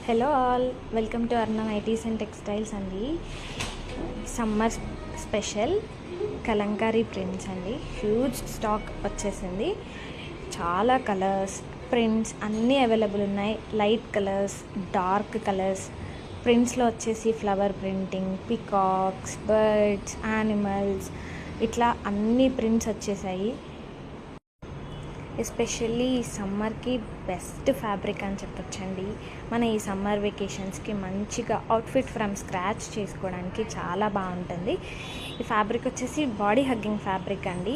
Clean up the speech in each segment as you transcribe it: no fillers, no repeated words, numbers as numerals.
Hello all, welcome to Arna nighties and textiles అండి. Summer special kalamkari prints అండి. Huge stock వచ్చేసింది. చాలా కలర్స్, ప్రింట్స్ అన్నీ అవైలబుల్ ఉన్నాయి. Light colours, dark colours. ప్రింట్స్లో వచ్చేసి flower printing, peacocks, birds, animals, ఇట్లా అన్ని ప్రింట్స్ వచ్చేసాయి. ఎస్పెషల్లీ ఈ సమ్మర్కి బెస్ట్ ఫ్యాబ్రిక్ అని చెప్పొచ్చండి. మన ఈ సమ్మర్ వెకేషన్స్కి మంచిగా అవుట్ఫిట్ ఫ్రమ్ స్క్రాచ్ చేసుకోవడానికి చాలా బాగుంటుంది. ఈ ఫ్యాబ్రిక్ వచ్చేసి బాడీ హగ్గింగ్ ఫ్యాబ్రిక్ అండి.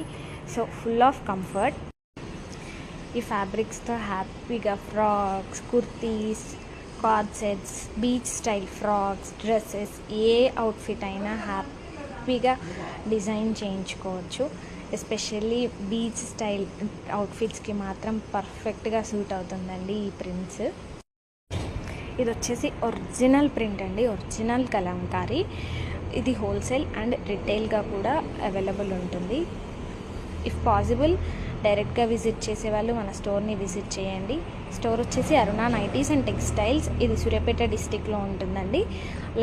So full of comfort. ఈ ఫ్యాబ్రిక్స్తో హ్యాపీగా frocks, kurtis, cord sets, beach style frocks, dresses, ఏ అవుట్ఫిట్ అయినా హ్యాపీగా డిజైన్ చేయించుకోవచ్చు. ఎస్పెషల్లీ బీచ్ స్టైల్ అవుట్ఫిట్స్కి మాత్రం పర్ఫెక్ట్గా సూట్ అవుతుందండి ఈ ప్రింట్స్. ఇది వచ్చేసి ఒరిజినల్ ప్రింట్ అండి, ఒరిజినల్ కలంకారీ. ఇది హోల్సేల్ అండ్ రిటైల్గా కూడా అవైలబుల్ ఉంటుంది. ఇఫ్ పాసిబుల్ డైరెక్ట్గా విజిట్ చేసే వాళ్ళు మన స్టోర్ని విజిట్ చేయండి. స్టోర్ వచ్చేసి అరుణ నైటీస్ అండ్ టెక్స్టైల్స్. ఇది సూర్యాపేట డిస్టిక్లో ఉంటుందండి.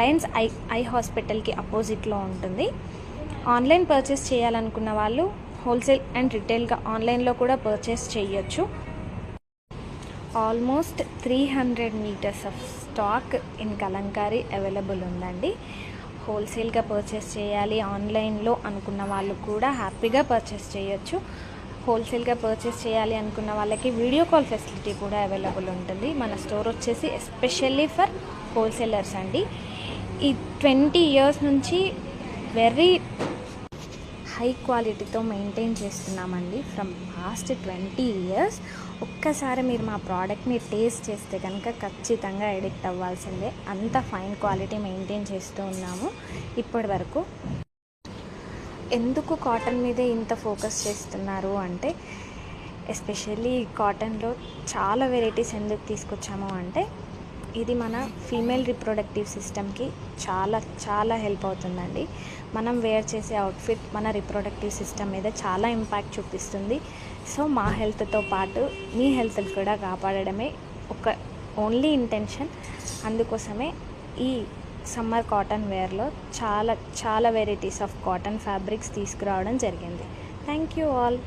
లయన్స్ ఐ హాస్పిటల్కి అపోజిట్లో ఉంటుంది. ఆన్లైన్ పర్చేస్ చేయాలనుకున్న వాళ్ళు హోల్సేల్ అండ్ రిటైల్గా ఆన్లైన్లో కూడా పర్చేస్ చేయొచ్చు. Almost 300 metres of stock in Kalamkari available ఉందండి. హోల్సేల్గా పర్చేస్ చేయాలి ఆన్లైన్లో అనుకున్న వాళ్ళు కూడా హ్యాపీగా పర్చేస్ చేయొచ్చు. హోల్సేల్గా పర్చేస్ చేయాలి అనుకున్న వాళ్ళకి వీడియో కాల్ ఫెసిలిటీ కూడా అవైలబుల్ ఉంటుంది. మన స్టోర్ వచ్చేసి ఎస్పెషల్లీ ఫర్ హోల్సేలర్స్ అండి. ఈ 20 years నుంచి వెరీ హై క్వాలిటీతో మెయింటైన్ చేస్తున్నామండి. From past 20 years. ఒక్కసారి మీరు మా ప్రోడక్ట్ని టేస్ట్ చేస్తే కనుక ఖచ్చితంగా ఎడిక్ట్ అవ్వాల్సిందే. అంత ఫైన్ క్వాలిటీ మెయింటైన్ చేస్తూ ఉన్నాము ఇప్పటి వరకు. ఎందుకు కాటన్ మీదే ఇంత ఫోకస్ చేస్తున్నారు అంటే, ఎస్పెషల్లీ కాటన్లో చాలా వెరైటీస్ ఎందుకు తీసుకొచ్చాము అంటే, ఇది మన ఫీమేల్ రిప్రొడక్టివ్ సిస్టమ్కి చాలా చాలా హెల్ప్ అవుతుందండి. మనం వేర్ చేసే అవుట్ఫిట్ మన రిప్రొడక్టివ్ సిస్టమ్ మీద చాలా ఇంపాక్ట్ చూపిస్తుంది. సో మా హెల్త్తో పాటు మీ హెల్త్ కూడా కాపాడడమే ఒక ఓన్లీ ఇంటెన్షన్. అందుకోసమే ఈ సమ్మర్ కాటన్ వేర్లో చాలా చాలా వెరైటీస్ ఆఫ్ కాటన్ ఫ్యాబ్రిక్స్ తీసుకురావడం జరిగింది. Thank you all.